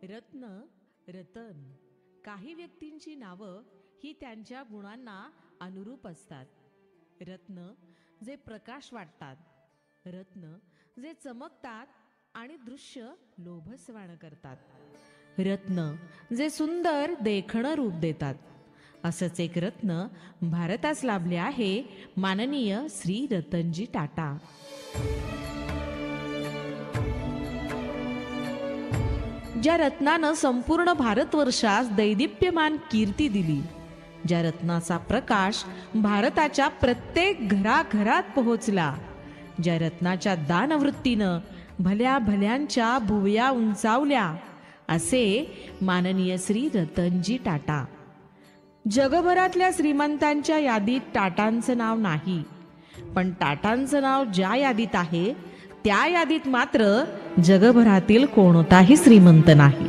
रत्न, रतन. काही व्यक्तींची नावं ही त्यांच्या गुणांना अनुरूप असतात. रत्न जे प्रकाश वाटतात, रत्न जे चमकतात आणि दृश्य लोभसवाणं करतात, रत्न जे सुंदर देखणं रूप देतात. असंच एक रत्न भारतास लाभले आहे, माननीय श्री रतनजी टाटा. ज्या रत्नानं संपूर्ण भारतवर्षास दैदिप्यमान कीर्ती दिली, ज्या रत्नाचा प्रकाश भारताच्या प्रत्येक घराघरात पोहोचला, ज्या रत्नाच्या दानवृत्तीनं भल्या भल्यांच्या भुवया उंचावल्या, असे माननीय श्री रतनजी टाटा. जगभरातल्या श्रीमंतांच्या यादीत टाटांचं नाव नाही, पण टाटांचं नाव ज्या यादीत आहे त्या यादीत मात्र जगभरातील कोणताही श्रीमंत नाही,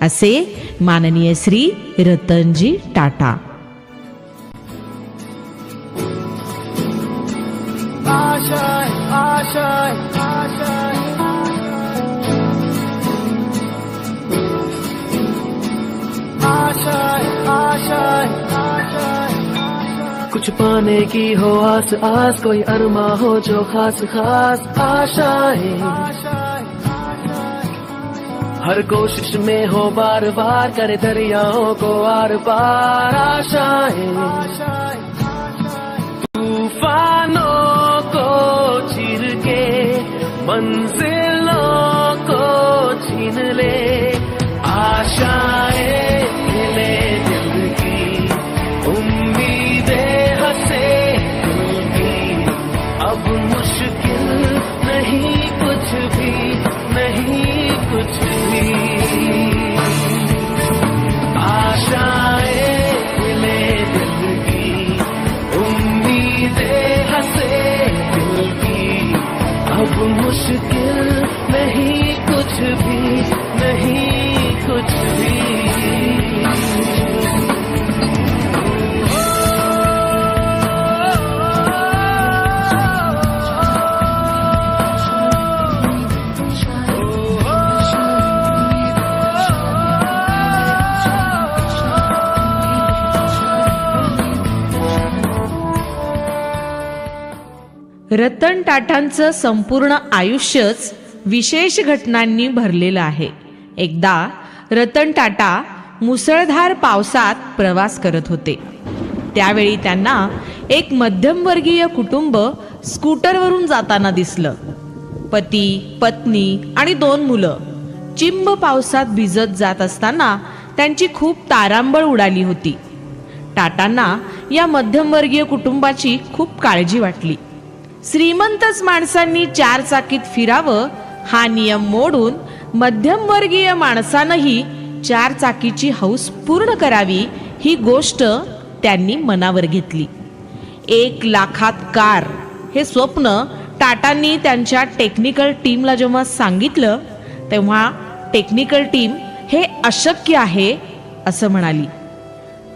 असे माननीय श्री रतनजी टाटा. आशाय आशाय आशाय आशाय आशाय आशाय, कुछ पाने की हो आस आस, कोई अरमा हो जो खास खास. आशाएं हर कोशिश में हो बार बार, करे दरियाओं को आर पार. आशाएं तूफानों को चीर के मंजिलों को छीन ले. आशाएं ले दिल की, उम्मीदें हंसे दिल की. अब मुश्किल नहीं कुछ भी, नहीं कुछ भी. आशाएं ले दिल की, उम्मीदें हंसे दिल की. अब मुश्किल नहीं कुछ भी, नहीं कुछ भी. रतन टाटांचं संपूर्ण आयुष्यच विशेष घटनांनी भरलेलं आहे. एकदा रतन टाटा मुसळधार पावसात प्रवास करत होते. त्यावेळी त्यांना एक मध्यमवर्गीय कुटुंब स्कूटरवरून जाताना दिसलं. पती, पत्नी आणि 2 मुलं चिंब पावसात भिजत जात असताना त्यांची खूप तारांबळ उडाली होती. टाटांना या मध्यमवर्गीय कुटुंबाची खूप काळजी वाटली. श्रीमंतच माणसांनी 4 चाकीत फिरावं हा नियम मोडून मध्यमवर्गीय माणसानंही 4 चाकीची हौस पूर्ण करावी, ही गोष्ट त्यांनी मनावर घेतली. 1 लाखात कार हे स्वप्न टाटांनी त्यांच्या टेक्निकल टीमला जेव्हा सांगितलं, तेव्हा टेक्निकल टीम हे अशक्य आहे असं म्हणाली.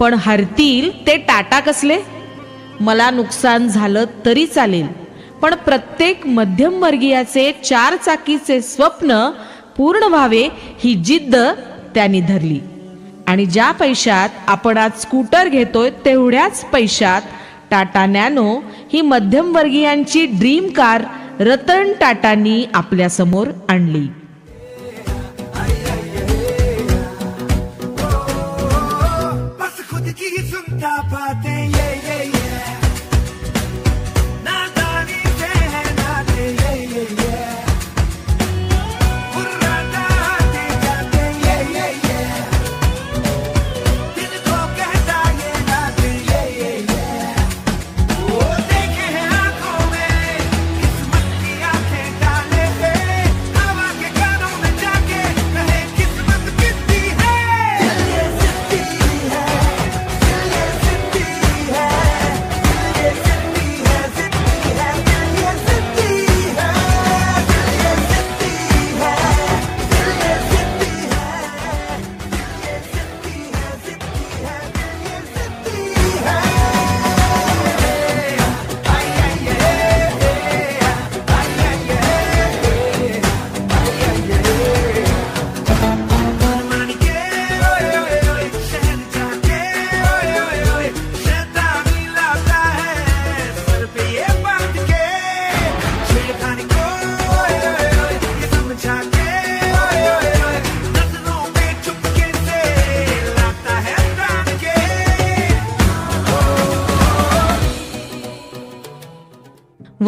पण हरतील ते टाटा कसले? मला नुकसान झालं तरी चालेल, पण प्रत्येक मध्यमवर्गीयाचे 4 चाकीचे स्वप्न पूर्ण व्हावे ही जिद्द त्यांनी धरली. आणि ज्या पैशात आपण आज स्कूटर घेतोय, तेवढ्याच पैशात टाटा नॅनो ही मध्यमवर्गीयांची ड्रीम कार रतन टाटांनी आपल्या समोर आणली.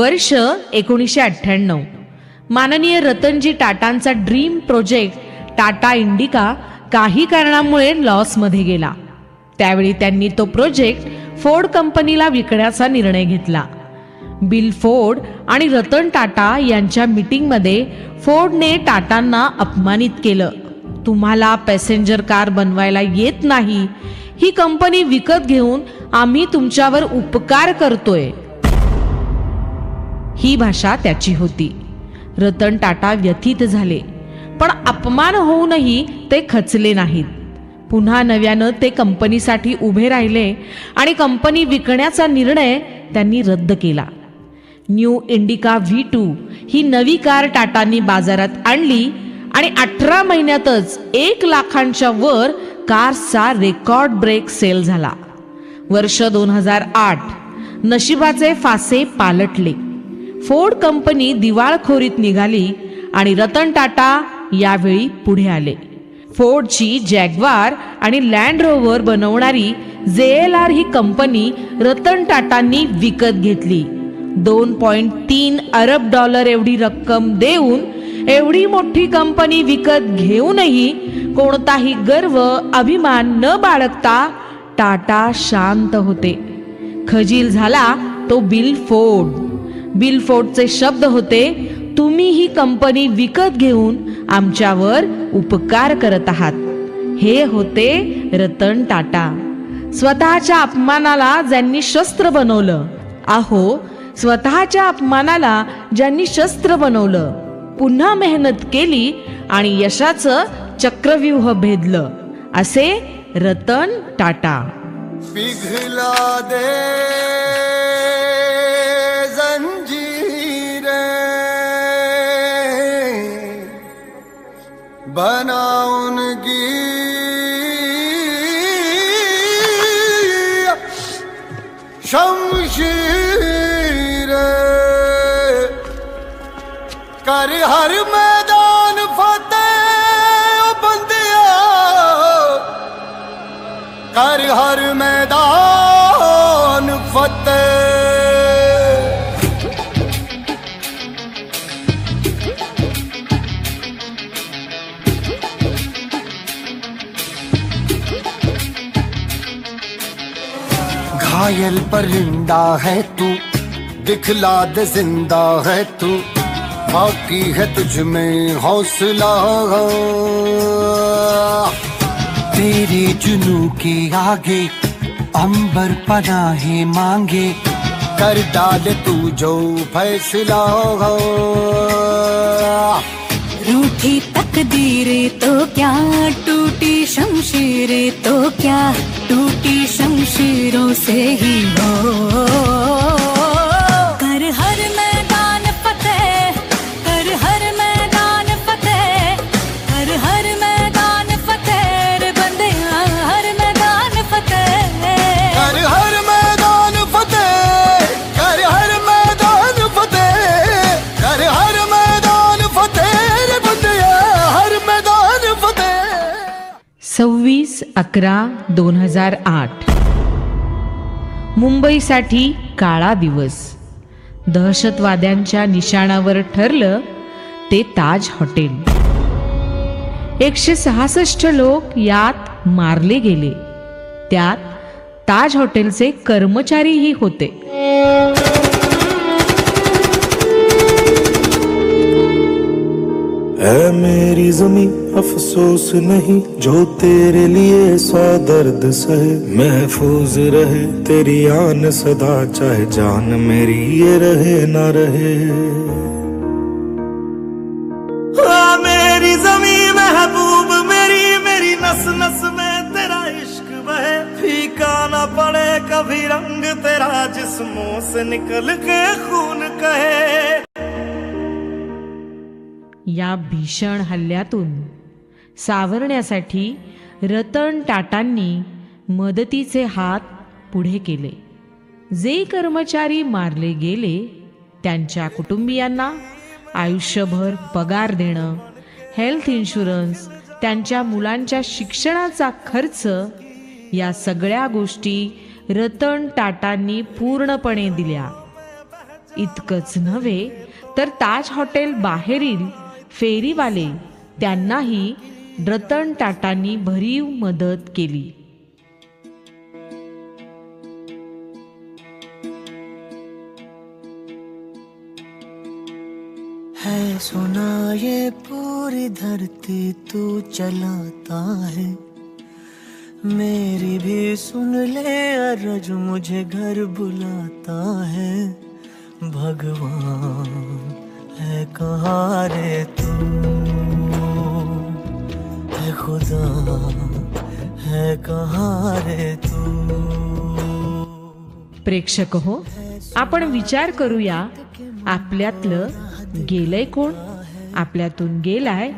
वर्ष 1998. माननीय रतनजी टाटांचा ड्रीम प्रोजेक्ट टाटा इंडिका काही कारणामुळे लॉसमध्ये गेला. त्यावेळी त्यांनी तो प्रोजेक्ट फोर्ड कंपनीला विकण्याचा निर्णय घेतला. बिल फोर्ड आणि रतन टाटा यांच्या मीटिंगमध्ये फोर्डने टाटांना अपमानित केलं. तुम्हाला पॅसेंजर कार बनवायला येत नाही, ही कंपनी विकत घेऊन आम्ही तुमच्यावर उपकार करतोय, ही भाषा त्याची होती. रतन टाटा व्यथित झाले, पण अपमान होऊनही ते खचले नाहीत. पुन्हा नव्यानं ते कंपनीसाठी उभे राहिले आणि कंपनी विकण्याचा निर्णय त्यांनी रद्द केला. न्यू इंडिका V2 ही नवी कार टाटांनी बाजारात आणली आणि 18 महिन्यातच 1 लाखांच्या वर कारचा रेकॉर्ड ब्रेक सेल झाला. वर्ष 2008. नशिबाचे फासे पालटले. फोर्ड कंपनी दिवाळखोरीत निघाली आणि रतन टाटा यावेळी पुढे आले. फोर्डची जॅग्वार आणि लँड रोव्हर बनवणारी JLR ही कंपनी रतन टाटांनी विकत घेतली. $2.3 अरब एवढी रक्कम देऊन एवढी मोठी कंपनी विकत घेऊनही कोणताही गर्व अभिमान न बाळगता टाटा शांत होते. खजील झाला तो बिल फोर्ड. बिल फोर्डचे शब्द होते, तुम्ही ही कंपनी विकत घेऊन आमच्यावर उपकार करत आहात. हे होते रतन टाटा. स्वतःच्या अपमानाला ज्यांनी शस्त्र बनवलं, अहो स्वतःच्या अपमानाला ज्यांनी शस्त्र बनवलं, पुन्हा मेहनत केली आणि यशाचं चक्रव्यूह भेदलं, असे रतन टाटा. पिघला दे जंजीरें, बनाउनगी शमशीरें, कर हर मैदान फतेह बंदिया, कर हर मैदान फतेह. घायल परिंदा है तू, दिखला दे जिंदा है तू, बाकी है तुझ में हौसला. तेरे जुनू के आगे अंबर पनाहे मांगे, कर डाल तू जो फैसला. रूठी तकदीरें तो क्या, टूटी शमशीरें तो क्या, टूटी शमशीरों से ही हो. कर हर मैदान फतेह, कर हर मैदान फतेह, कर हर मैदान फतेह रे बंदिया, हर मैदान फतेह. कर हर मैदान फतेह, कर हर मैदान फतेह, कर हर मैदान फतेह रे बंदिया, हर मैदान फतेह. 26/11/2008. मुंबईसाठी काळा दिवस. दहशतवाद्यांच्या निशाणावर ठरलं ते ताज हॉटेल. 166 लोक यात मारले गेले. त्यात ताज हॉटेलचे कर्मचारीही होते. ऐ मेरी ज़मीं अफसोस नहीं, जो तेरे लिए 100 दर्द सहे, महफूज रहे तेरी आन सदा, चाहे जान मेरी ये रहे ना रहे. मेरी ज़मीं महबूब मेरी, मेरी नस नस में तेरा इश्क बहे, फीका ना पड़े कभी रंग तेरा, जिस्मों से निकल के खून कहे. या भीषण हल्ल्यातून सावरण्यासाठी रतन टाटांनी मदतीचे हात पुढे केले. जे कर्मचारी मारले गेले त्यांच्या कुटुंबियांना आयुष्यभर पगार देणं, हेल्थ इन्शुरन्स, त्यांच्या मुलांच्या शिक्षणाचा खर्च, या सगळ्या गोष्टी रतन टाटांनी पूर्णपणे दिल्या. इतकंच नव्हे तर ताज हॉटेल बाहेरील फेरीवाले त्यांनाही रतन टाटांनी भरीव मदत केली. है सुना ये पूरी धरती तू चलाता है, मेरी भी सुन ले अर्ज मुझे घर बुलाता है. भगवान है कहाँ रे तू, है खुदा है कहाँ रे तू. प्रेक्षक हो, आपण विचार करूया, आपल्यातलं गेलंय कोण? आपल्यातून गेलाय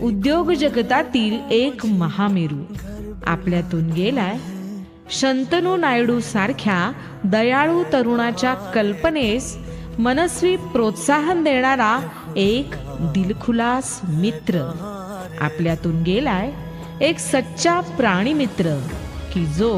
उद्योग जगतातील एक महामेरू. आपल्यातून गेलाय शंतनू नायडू सारख्या दयाळू तरुणाच्या कल्पनेस मनस्वी प्रोत्साहन देणारा एक दिलखुलास मित्र. आपल्यातून गेलाय एक सच्चा प्राणी मित्र की जो